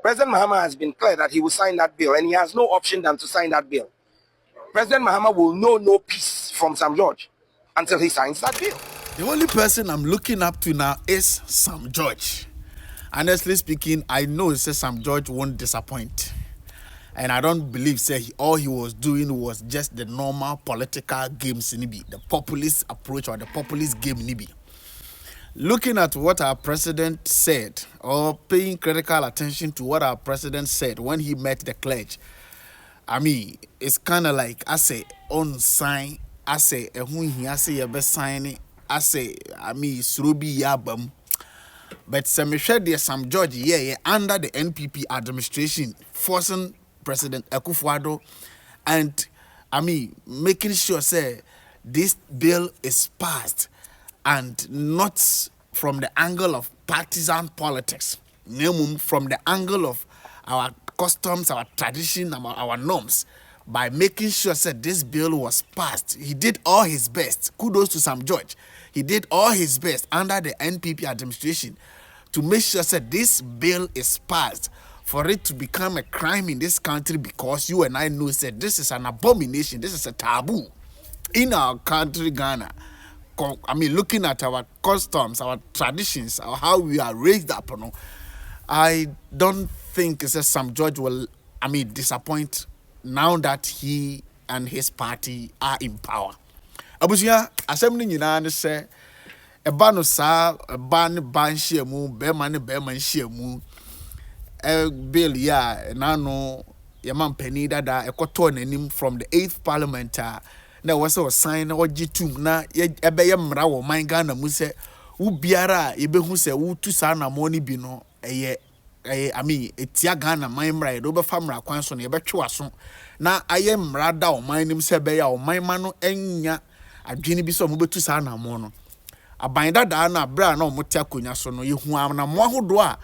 President Mahama has been clear that he will sign that bill, and he has no option than to sign that bill. President Mahama will know no peace from Sam George until he signs that bill. The only person I'm looking up to now is Sam George. Honestly speaking, I know Sam George won't disappoint. And I don't believe all he was doing was just the normal political games in Nibi, the populist approach or the populist game in Nibi. Looking at what our president said, or paying critical attention to what our president said when he met the clergy, I mean, it's kind of like I say on sign, I say when he say a best sign, I say I mean Surubi Yabam. But Sam George, under the NPP administration, forcing President Akufo-Addo and I mean making sure this bill is passed and not from the angle of partisan politics, from the angle of our customs, our tradition, our norms, by making sure this bill was passed. He did all his best. Kudos to Sam George. He did all his best under the NPP administration to make sure this bill is passed, for it to become a crime in this country, because you and I know this is an abomination, this is a taboo in our country, Ghana. I mean, looking at our customs, our traditions, how we are raised up, I don't think Sam George will, disappoint now that he and his party are in power. Abusia, assembly nyina say eba no sa eba ne ban hye mu be ma ne be man hye mu bill ya na no yaman pani dada ekoto nanim from the 8th parliament na was sign or G2 na ebe ye mra wo man Ghana mu se wo biara ye be hu se wo tu sa na mo ni bi no etia Ghana man mra ye do be fa mra kwan so na ye be twe aso na aye mra da wo man nim se be ya wo man ma no enya adwene bi so mo betu sa na mo no aban dada na bra na mo tia konya so no ye hu na mo ahodo a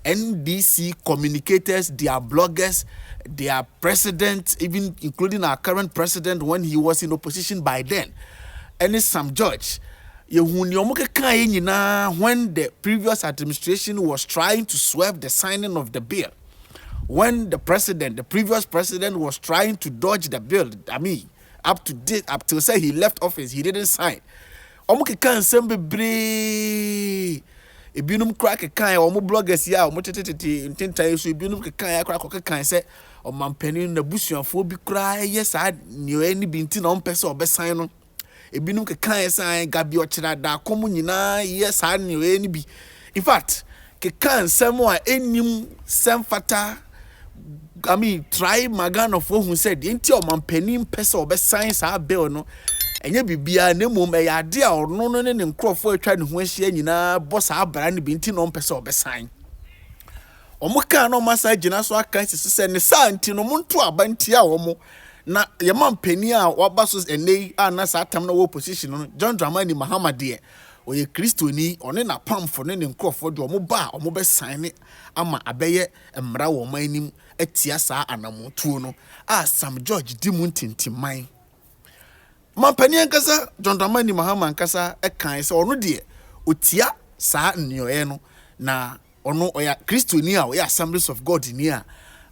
NDC communicators, their bloggers, their president, even including our current president when he was in opposition by then, and Sam George. When the previous administration was trying to swerve the signing of the bill, when the previous president was trying to dodge the bill, up till say he left office, he didn't sign. Ebinum crack kan o mo bloggers ya o mo tetete ntentan so ebinum kan ya crack kan se o mampani na busuafo bi kra ye sa ni ani bi nti na o mpese o besan no ebinum kan ya san gabi o kira da komu nyina ye sa ni ani bi in fact kan samo a enim semfata try magano fo hu said nti o mampani mpese o besan sa bill no enye bibia na mum e yade a ono no ne nkrofo atwa ne ho ahia nyina boss abra ne binti no mpese obesan omuka na omasa gina so aka sise ne sa nti no monto abanti a omo na ye mampani a waba so enei ana sa atam na wo position no John Dramani Mahama de oye kristoni one na pamfo ne nkrofo de omo ba omo besan ne ama abeye emra wo manim atia sa anamotuo no a Sam George di mu ntintiman Mampani ankasa John Dramani Mahama ankasa ekan se ono de otia saa nyoye no na ono oya kristoni a oya Assemblies of God ni a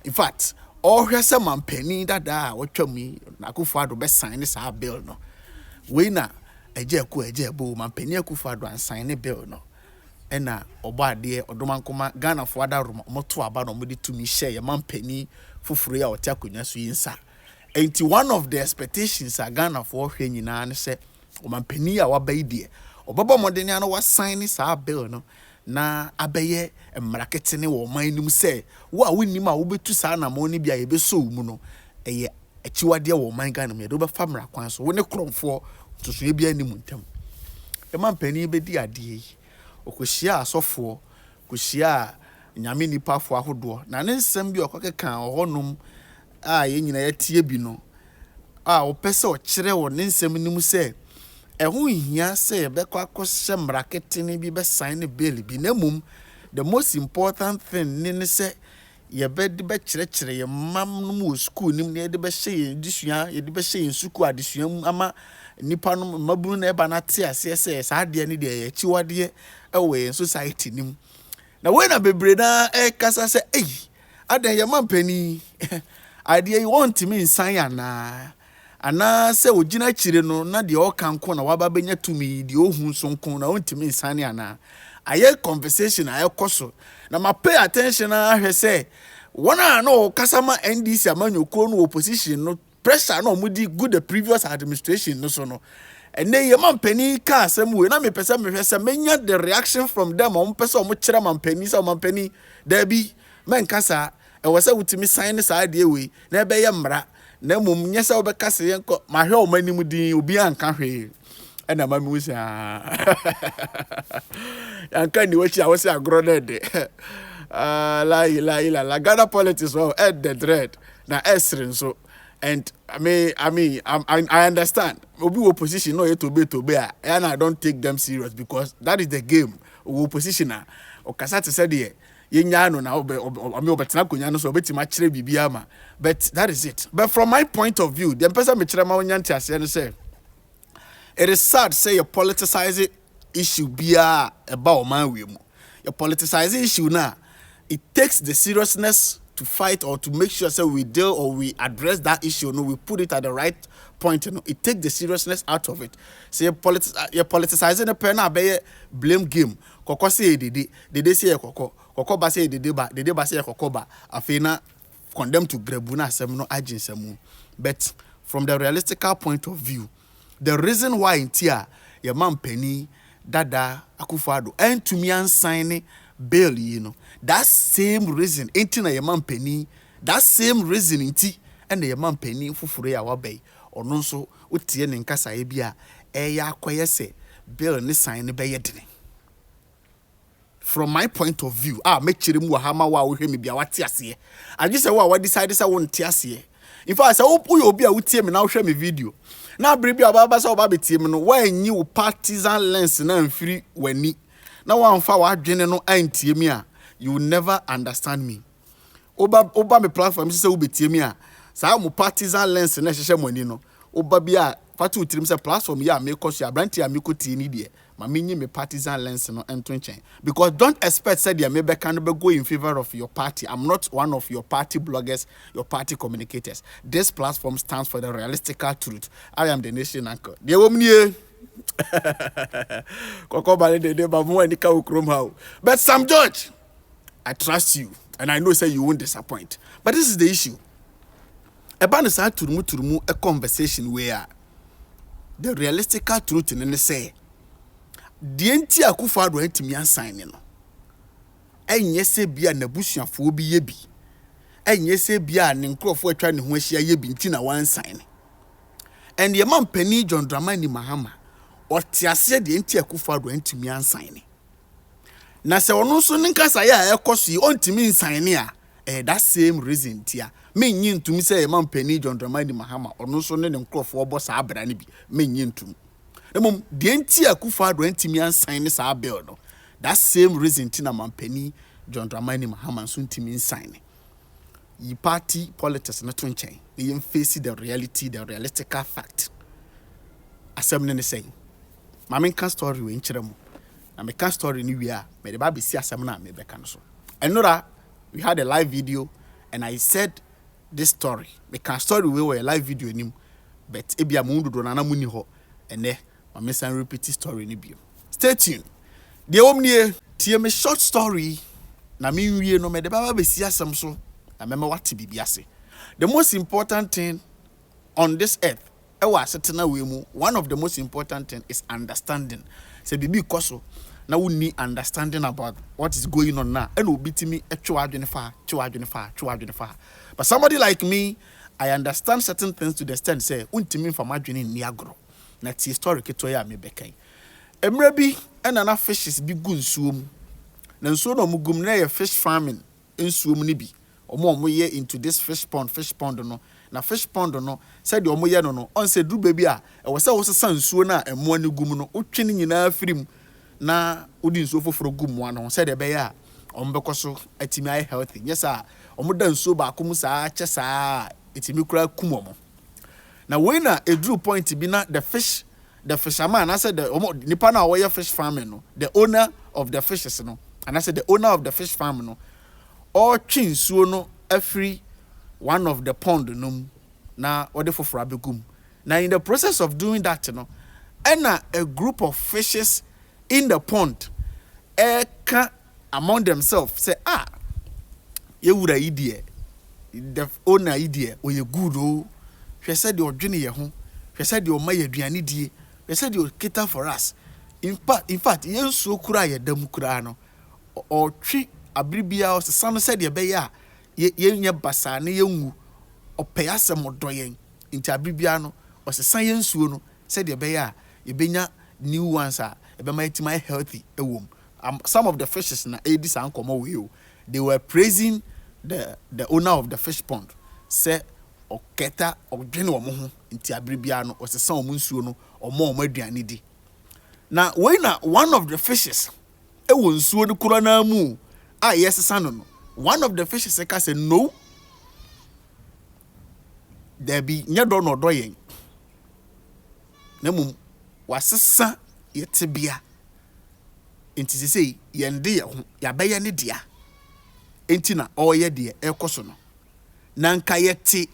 in fact all hwese mampani dada a wotwam na Akufo-Addo be sign saa bill no we na eje bo mampani Akufo-Addo an sign bill no ena obo ade odomankoma Ghana fo ada rom moto aba no mode tumi hye mampani fufuro ya otia konya so yinsa. And one of the expectations are Ghana for nyina ne se o mampani a wabai de obaba modeni ano was sign sa bill no na abeye emrakete ne wo manum se wo a wonnim a wo betu sa na mo ne bia ye beso mu no eye achiwade wo man Ghana me do be famra kwan so wo ne kromfo toso e bia anim ntam e mampani be di ade yi okohia asofo kohia nyame nipafo ahodo na ne nsem bi okokeka ohonum ye nyina yatie bi no opese o kire wo ne nsem nim se eho hia se bekwa akose mrakete ne bi be sign bill bi na mum the most important thing ne se ye be de be kire ye mam no mu school nim ne de be hye disua ye de be hye suku adesua ama nipa no mabunu na eba na te ase se sa de ne de ye chiwade ewe society nim na we na bebre na kasa se adan ye man pani idea you want me insan ana se ogina chire no na de o kan ko na waba benya tumi de ohun so nko na want me insan ana aye conversation aye koso na ma pay attention na hwe se wona no kasama NDC amanyoko no opposition no pressure no mudi good the previous administration no so no and then your man penny car some way na me pesa me hwe se menya the reaction from them on pesa o mo kire man penny so man penny there be men kasa e wasa wutimi sign sa ade we na be ye mra na mum nyesa wo be kasa ye nko ma hwe o manim din obi anka hwe na ma mi wusa anka ni wachi awose agro na de la Ghana politics well at the dread na esrin so. And I understand. Obi opposition no to be and I don't take them serious because that is the game. Oppositioner o kasate said ye nya no na obetena konya no so obetima kire bibia ma, but that is it. But from my point of view, the person me kire ma onya ntiase no say it is sad say you politicize issue bia about man we mu. You politicize issue na it takes the seriousness to fight or to make sure so we deal or we address that issue, no, we put it at the right point, you know, it takes the seriousness out of it. So you're politicizing the pen be blame game. Koko say did say koko ba say did ba say koko ba afina condemn to grebuna sem no agin semu. But from the realistical point of view, the reason why in tia your man penny dada akufado and to me and sign bail, you know. That same reason, ain't na your man penny. That same reason, inti, and your man penny fufure awa bay, or no so, utien in casa ebia, ya kwayese, bill ni sign the bay. From my point of view, make chirim Mahama wa we me bia what tiasie. I just say what decided I won't tiasie. In fact, I say, oh, you be a utiem now show me video. Now, baby, about so baby team, no, when you partisan lens and free when ni. Now, one for what general ain't me. You will never understand me. Oba me platform say ubi tiemia. Sa mo partisan lens na hye money no. Oba bia fatu tirim say platform ya me cause ya branti ya me ko tie ni de. Ma menyi me partisan lens no ento nchen. Because don't expect say dia me be can be go in favor of your party. I'm not one of your party bloggers, your party communicators. This platform stands for the realistical truth. I am the nation anchor. De womnie Kokoba de ba mo ani ka ukrom ha. But Sam George, I trust you, and I know say you won't disappoint. But this is the issue. About the side Trumu-Trumu a conversation where the realistical truth in say the enti akufado entimi ansign no. Enye se bia nabusuafo bi ye bi. Enye se bia ne nkrofo atwa ne ho ahia ye bi nti na wan sign. And the man penny John Dramani Mahama or tiase the enti akufado entimi ansign. Na se ono so nkasa ya ekoso yi ontimi nsan a that same reason tia menyi ntumi say man pani John Dramani Mahama ono so ne nkrofo obo sa abra ne bi menyi ntumi emom de enti akufado ntimi ansan ne sa bill no that same reason tina man pani John Dramani Mahama so ntimi nsan ne yi party politics na to nchen they face the reality, the realistical fact asem ne say mamen kan story we nkyere mu. I make a story in India, but the Bible says something me be cancel. And Nora, we had a live video, and I said this story. Make a story we were a live video in him, but ebia mundu do na muni ho, and there, my miss and repeat story in Ibio. Stay tuned. The omnie, tie me short story. Na me wie no me the Bible says some so. Na me what to be biase. The most important thing on this earth, one of the most important thing is understanding. Say bibi koso. Now we need understanding about what is going on now. And will beat me a But somebody like me, I understand certain things to the extent say, untimi for margin in Niagara. That's historic to ya me bekai. Emrebi and enough fishes be good swim. Then so no mugum na fish farming in swim nibi. Or more year into this fish pond no. Na fish pond no said the omoye no on said do baby a was also san so na and one gum no utwini nyina firim. Na udi nso foforo gum one said be ya ombekoso atimi ai healthy yes sir omoda nso ba akom saa che saa etimi kura kumomo na when a drew point be na the fisherman I said the nipa na wo fish farming no the owner of the fishes no and I said the owner of the fish farm no all chin suo no every one of the pond num na ode foforo abegum. Now in the process of doing that, and a group of fishes in the pond can among themselves say, you would idea, the owner idea, or you good oh, she said you're drinking your home, she said you're my duanity, she said you'll cater for us. In fact, you so cry a democrano or tree abribia or some said your beya, ye basani young or payasam or doying into abribiano or science soon said your beya, you benya new ones are my healthy a womb. Some of the fishes na Edis and Komo, they were praising the owner of the fish pond. Say or keta or general moho into abribiano or some munsuno or more medianidi. Now, when one of the fishes, it was so the corona mu. Yes, son. One of the fishes said, no, there be never no doing. Nemum was a son yet to be a. Inti say, yen dear, ya bay any dear. Intina, oh, ye dear, el cosono. Nanka yeti,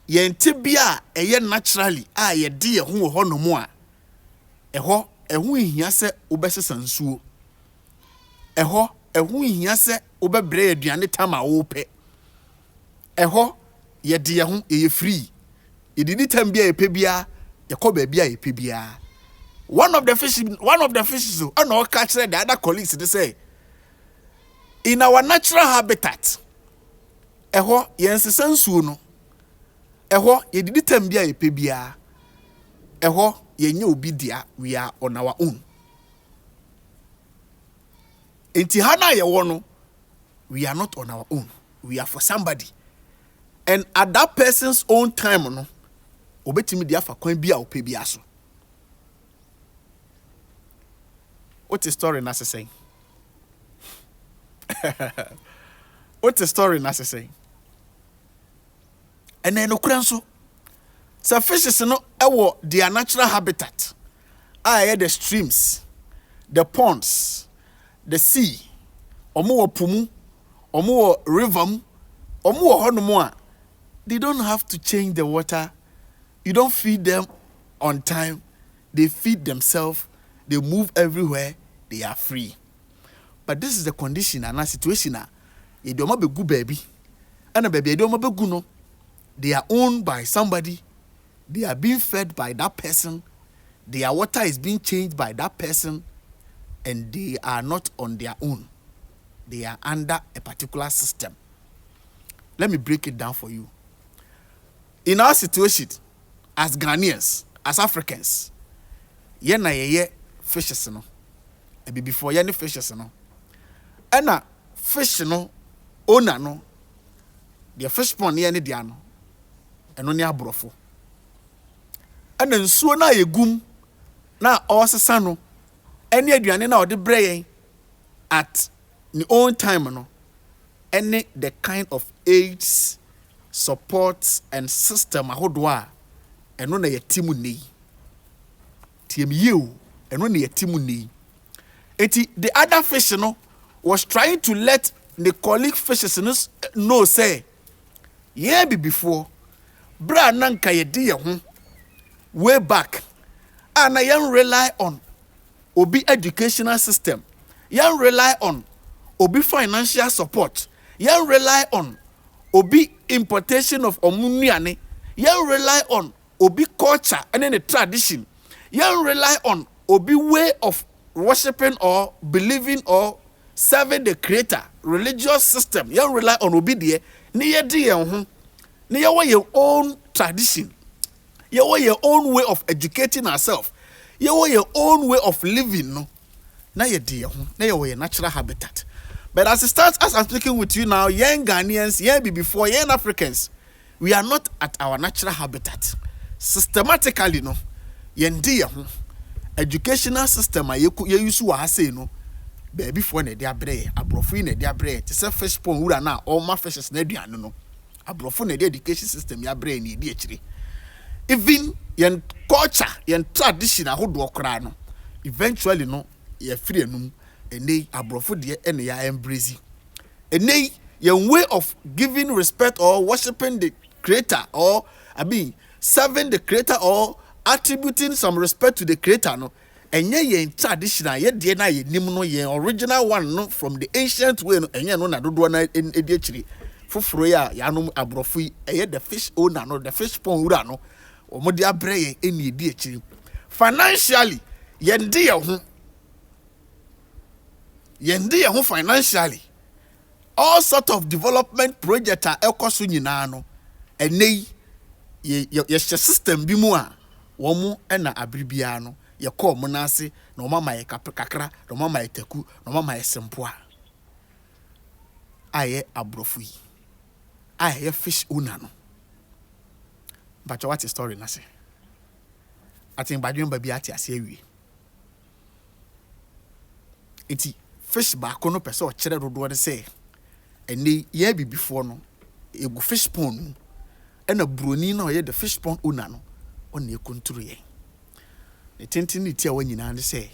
yen tibia, a yen naturally, ye dear, who hono more. Eho, ehu ihia se obese sansuo. Ehu ihia se obebre aduane tama wo pe. Ye de ye ho ye free. Ye di tam bia ye pe bia, ye ko ba bia ye pe bia. One of the fishes so and all catch the other colleagues they say in our natural habitat ye nsesa nsuo no ye di tam bia ye pe bia. Ye nye obi dia, we are on our own. Enti hana ye wono, we are not on our own. We are for somebody. And at that person's own time, no, obetimi dia fa kwan bia ope bia so. What is story na say? What is story na say? And then okranso so fishes no ewo their natural habitat. The streams, the ponds, the sea, omo pumu, omo river, omo honomo. They don't have to change the water. You don't feed them on time. They feed themselves. They move everywhere. They are free. But this is the condition and a situation. You don't be good baby. And a baby you don't be good no. They are owned by somebody. They are being fed by that person. Their water is being changed by that person. And they are not on their own. They are under a particular system. Let me break it down for you. In our situation, as Ghanaians, as Africans, ye fishes no. And before ye fishes no. And fish no, owner no. The fish pond ye ni diano. And only abrofo. And then so na ye gum na osesa no any aduane na ode brey at the own time no any the kind of aids support and system ahodo a eno na yetimu nei tiem you eno na yetimu nei eti the other fish no was trying to let the colleague fishes know say yeah be before bra nanka ye de ye ho way back and I am rely on obi educational system, you rely on obi financial support, you rely on obi importation of omuniane, you rely on obi culture and then the tradition, you rely on obi way of worshiping or believing or serving the creator religious system, you rely on obi there near your own tradition. You have your own way of educating ourselves. You have your own way of living. No? Now you dear, now you your natural habitat. But as it starts, as I'm speaking with you now, young Ghanaians, before young Africans, we are not at our natural habitat. Systematically, no, dear, educational system, you use to say no, baby for ne dia bre, abrofo ne dia bre. Te say fish pond wura na all my fishes ne dia no. Abrofo ne dia education system ya bre ni dia chiri. Even yen culture, yen tradition ahodo okra no eventually no ye free enum ene abrofo de ene ya embrace ene your way of giving respect or worshiping the creator, or serving the creator or attributing some respect to the creator, no. And ye traditional, ye de na ye nim no ye original one no from the ancient way no enye no na dodo na ediachiri foforo ya no abrofu ye the fish owner no the fish pond owner no omo de abre ye eni ediachiri financially ye de ye ho financially all sort of development project a ekoso nyina no enei ye system bi mu a wo mu na abribia no ye call monase no mama ye kakra no mama ye taku no mama ye sempoa aye abrofu yi aye fish owner no but what is story na say atin badwen ba bi ati ase awie enti fish ba ko no pese o kire dodo ne say eni ye bibifo no egu fish pond na broni na ye the fish pond owner no on e kontro ye tintiniti a wanyina ne say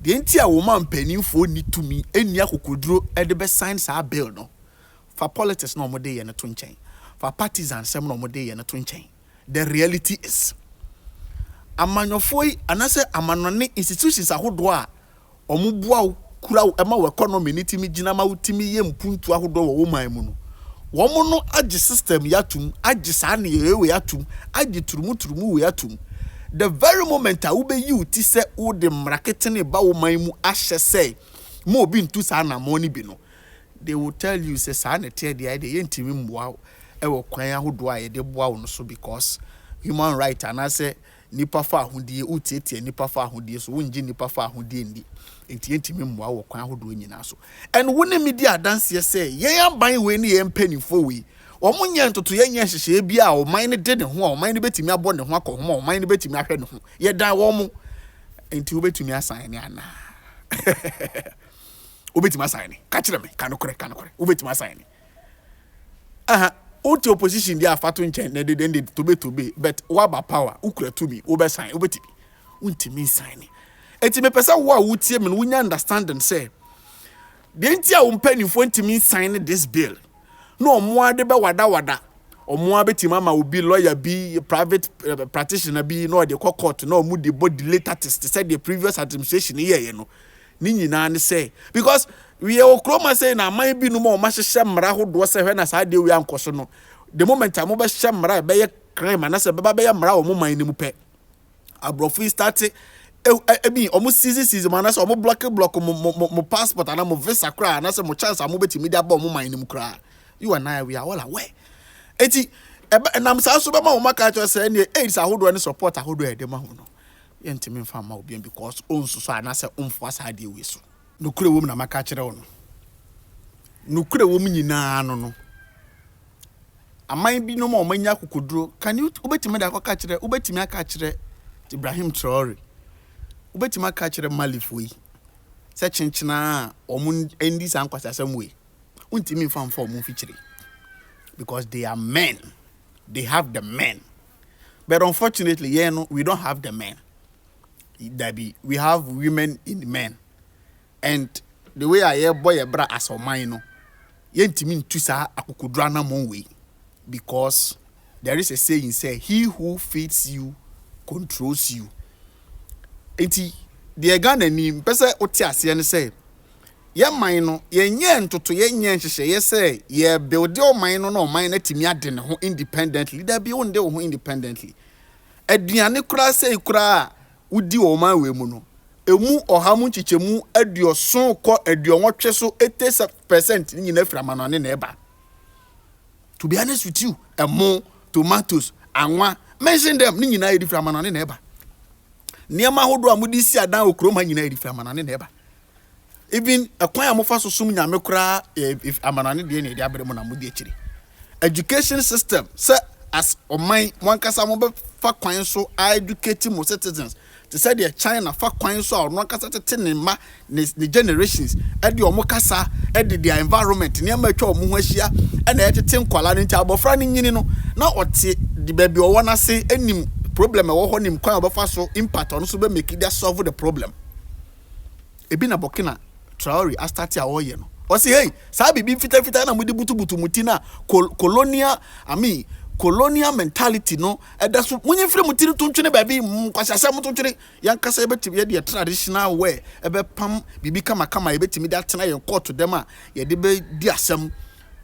de enti a wo man panimfo ni tumi eni akokoduro e de be sign sa bill no for politics no omode ye ne to nchen for partisans sem no omode ye ne to nchen the reality is amanyofo yi anase amanone institutions ahodo a omubua kura ema wo economy ni timi gina ma utimi ye mpuntu ahodo wo man mu no wo no age system yatum age sa na yewe yatum age turumu we yatum the very moment I will be you to say all the marketing about my mu ashe say mo bi ntu sa na money bi no they will tell you say sa na tie the idea yentimi mboa e wo kwan ahodo a ye de boa no so because human right and I say nipa fa ahodie utietie nipa fa ahodie so wonji nipa fa ahodie ndi enti yentimi mboa wo kwan ahodo nyina so and woni media dance say ye ban we ni ye mpanifo we omunye ntoto ye nya hyehyɛ bia o man ne de ne ho o man ne betimi abɔ ne ho akɔ o man ne betimi ahwɛ ne ho ye dan wo mu enti wo betimi asan ne ana wo betimi asan ne ka kyerɛ me kanokore wo betimi asan ne aha uti opposition dia afato nchen na de tobe but waba power ukura to me wo be sign wo betimi untimi sign ne enti me pesa wo a wutie me no wunya understanding say de enti a wo mpanifo ntimi sign this bill no omo ade be wada omo abetima ma obi lawyer bi private practitioner bi no de court no omo de body later test said the previous administration ye no ni nyina ne say because we okroma say na man bi no ma o ma hyehye mra hodo se hwe na sa de we ankoso no the moment am be hye mra be ye crime na se be ye mra o mo man ni mu pe abrofi start ebi omo season man na se omo block mo passport na mo visa kra na se mo chance am betimi de ba o mo man ni mu kra you and I we are all aware eti nam sa so be ma o maka cho say ne aids ahodo ne support ahodo e de ma ho no yentimi mfa ma obi because onsuso anase omfo asade we so no kure wom na maka kire wo no kure wom nyina no aman bi no ma o manya kokoduro can you obetimi da aka kire obetimi aka kire Ibrahim Traore obetimi aka kire Malifo yi se chinchina omun endi san kwasa samwe untimi mfa mfa omun fichire because they are men, they have the men, but unfortunately we don't have the men. We have women in the men, and the way I hear boy bra as o mine no yentimi ntusa akukudra na mon way because there is a saying say he who feeds you controls you. Enti the Ghana ni pese oti ase ne say ye man no ye nye ntoto ye nye hyehyɛ ye say ye build o man no na o man na timi ade ne ho independently da bi wonde wo ho independently aduane kura say kura udi o man we mu no emu ohamu chichemu aduoson kɔ aduonwotwe so 80% nyina fira manane na eba to be honest with you emo tomatoes anwa mention them ni nyina edi fira manane na eba niema hodo amudi si adan okroma nyina edi fira manane na eba even akwan amofa so sum nyame kura if amanane de ne de abere mo na mo de akiri education system say as oman wankasa mo be fa kwan so educate mo citizens to say the China fa kwan so no kasa tete ne ma ne generations e de omo kasa e de their environment ne ma twa omo ho ahia e na etete nkwala ne nti abofra ne nyini no na ote de baby owo na se enim problem e wo ho nim kwan obofa so impact on so be make it solve the problem ebi na Burkina Traore a start a oye no say, hey, sabi be fita na mudi butu mutina colonial mentality no that's when you free mutiri tuntune baby kwasi asem tuntune yankasa ebetimi ye the traditional way ebe pam bibi kama ebetimi da tena ye court dem a ye de be di asem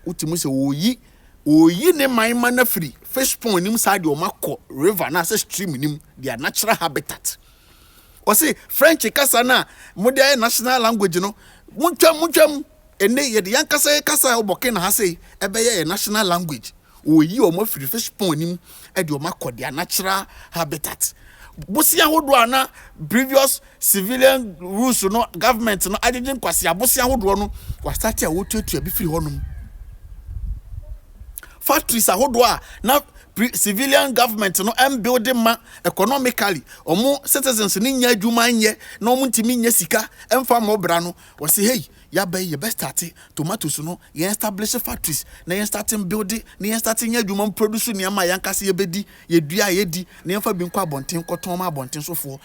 utimu se oyi ne man na free fish pond nim side o makọ river na say stream nim their natural habitat. O say French kasa na modern national language no muntwam ene ye de yankasa kasa oboke na ha say ebe ye national language. Oyi omo free fish pond nim e de o makọ their natural habitat. Bosia hodo ana previous civilian rules no government no agent kwasi abosia hodo no wa start a wotuatu abi free honum. Factories ahodo na civilian government no am building ma economically omo citizens ni nya adwuma nye na omo ntimi nya sika emfa mo bra no wo say hey ya be ye best start tomatoes no ye establish factories na ye starting building na ye starting nya adwuma produce ni ama yankase ye bedi ye dua ye di na emfa bi nkwa abonten koton ma abonten sofo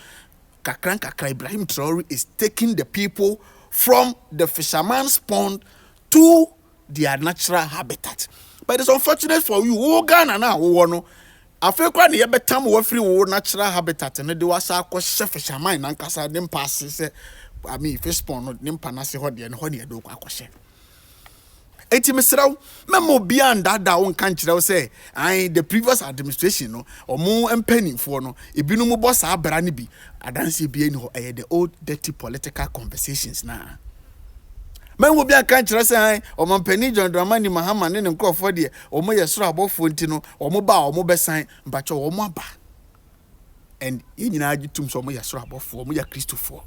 kakra Ibrahim Traore is taking the people from the fisherman's pond to their natural habitat. But it's unfortunate for you, who Ghana now, who no. Africa, ni ebe tam wo free wo natural habitat, and they was a question fisherman and kasa them passes. I mean, fish pond, no, them panasi hodi and honey do kwa question. Eti misraw, memo beyond that one country, say, the previous administration, no, or more penny for no, a binumo boss abrani bi, I don't see being the old dirty political conversations now. Men will be a country say, or Mampeni John Dramani Mahama and Crawford, or Moya Srabo Fontino, or Moba or Mobe sign, but your Moba. And in United so Moya Srabo for Moya Christopher.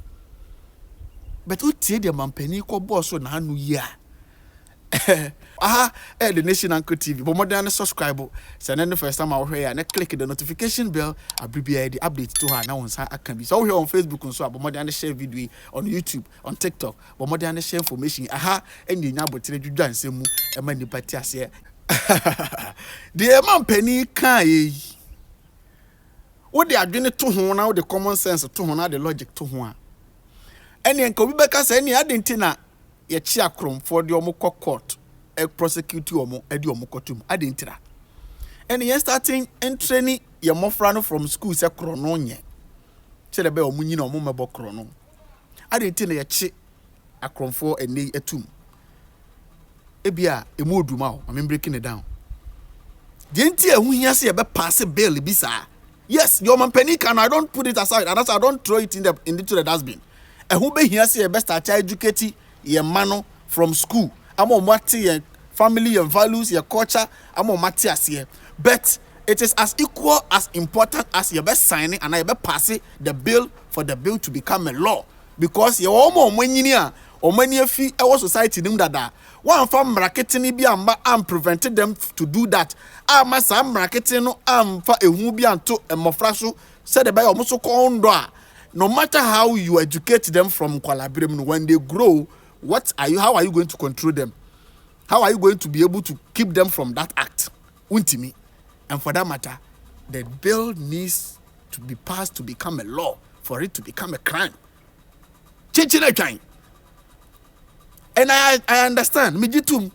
But who tell the Mampeni call boss on Hanu ya? The Nation Uncle TV, but more than a subscriber. So then the first time I'll hear and click the notification bell, I'll be the update to her now on I can be. So here on Facebook and so, but more than share video on YouTube, on TikTok, but more than share information. And the number to you dance and man the party here. The man penny can what they are doing to home now, the common sense to home, the logic to home. And then Kobe Becker said, any identity. Ye chia krom for the omoko court e prosecute omo e di omoko tum adintira and ye starting and training ye mofra no from school se krono nye che de be omunyi na omo mebo krono adintina ye chi akromfo eni etum ebia emu oduma o I'm breaking it down the enti ehu hia se ye be pass bill bisa yes your man panic and I don't put it aside and I don't throw it into the dustbin ehu be hia se ye be start educate your mano from school. I'm on your family, your values, your culture. I'm on here. But it is as equal as important as your best signing and I best passing the bill for the bill to become a law. Because your own money or many fee our society nim that one from marketing be and prevented them to do that. Some marketing for a hubian to a mofrasu said by almost so no matter how you educate them from Kwalabrim when they grow. How are you going to control them? How are you going to be able to keep them from that act? Untimi. And for that matter, the bill needs to be passed to become a law for it to become a crime. And I understand. Mijitum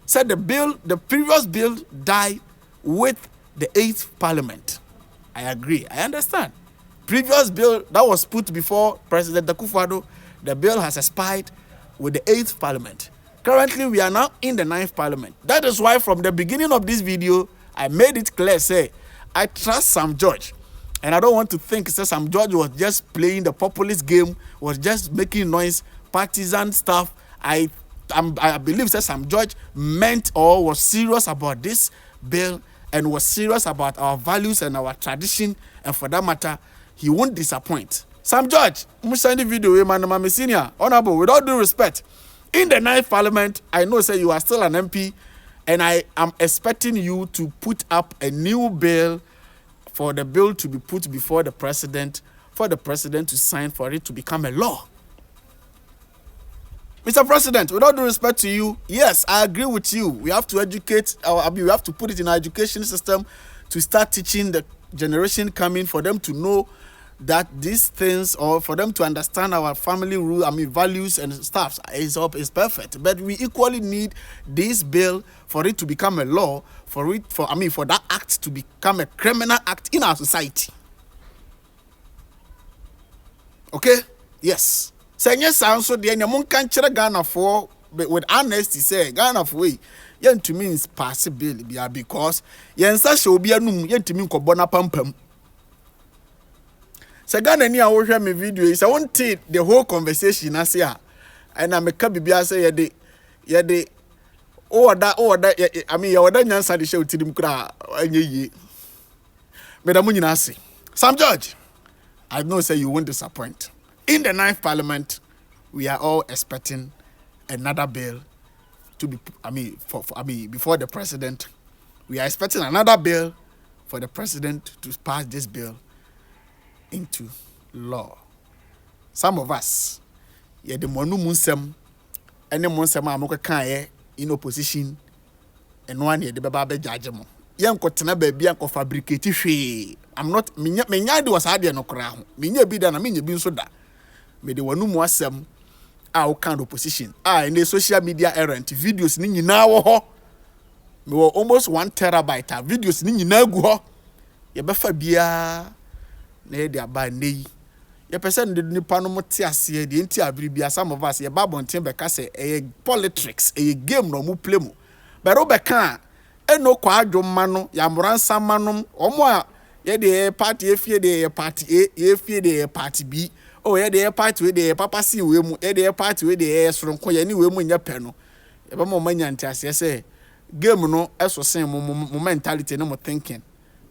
said the previous bill died with the 8th Parliament. I agree. I understand. Previous bill that was put before President Akufo-Addo, the bill has expired with the 8th Parliament. Currently, we are now in the 9th Parliament. That is why from the beginning of this video, I made it clear, say, I trust Sam George. And I don't want to think, say, Sam George was just playing the populist game, was just making noise, partisan stuff. I believe, say, Sam George meant or was serious about this bill and was serious about our values and our tradition. And for that matter, he won't disappoint. Sam George, the video, man, senior, honorable, with all due respect. In the 9th Parliament, I know, say, you are still an MP, and I am expecting you to put up a new bill for the bill to be put before the president, for the president to sign for it to become a law. Mr. President, with all due respect to you, yes, I agree with you. We have to educate, we have to put it in our education system to start teaching the generation coming for them to know that these things, or for them to understand our family rule, values and stuff is perfect. But we equally need this bill for it to become a law, for that act to become a criminal act in our society. Okay? Yes. Say yes, so the anyamon can chere Ghana for with honesty say Ghana for way. Yen to means pass bill because yen sa show be anum yen to mean ko bona pampam. Say Ghana ni a wo hwe me video is I want the whole conversation as here. And I make bibia say ye de order you order nyansa de show tidim kra anye yi. Me da munyina ase. Sam George, I know say you won't disappoint. In the 9th Parliament, we are all expecting another bill to be, before the president. We are expecting another bill for the president to pass this bill into law. Some of us, the monu munsem, any munsem amoka kanye in opposition, and one year the baba judgment. Young kotena baby and fabricate she. I'm not minya do was hard no crown. Minya be done, bin so da. Me de wanu mu asem a kind opposition in the social media errant videos ni nyina wo ho me wo almost 1 terabyte videos ni nyina gu ho ye befa bia na ye de aba nei ye person de nipa no mote ase de enti abiri bia some of us ye babonten be ka say politics game no mu play mu but obeka eno kwa adwoma no ya moransa manom omo a ye de party efie de party A ye efie de party B. Oh, yeah, the party with the papa see we mu, the party with the air from Koya, any women in your panel. If I'm more money and say, game no, as was saying, mentality, no more thinking,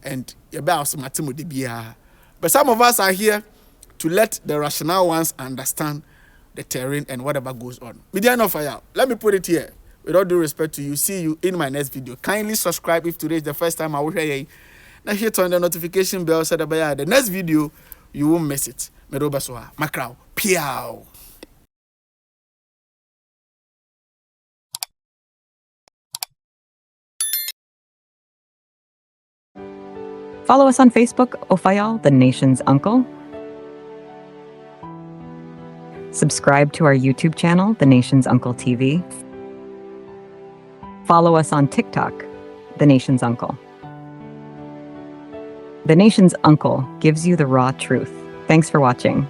and about some Matimu de Bia. But some of us are here to let the rational ones understand the terrain and whatever goes on. Media no fire. Let me put it here. With all due respect to you, see you in my next video. Kindly subscribe if today is the first time I will hear you. Now hit on the notification bell so that by the next video you won't miss it. Merobaswa, Macau, Piao. Follow us on Facebook, Ofayal, the nation's uncle. Subscribe to our YouTube channel, The Nation's Uncle TV. Follow us on TikTok, The Nation's Uncle. The Nation's Uncle gives you the raw truth. Thanks for watching.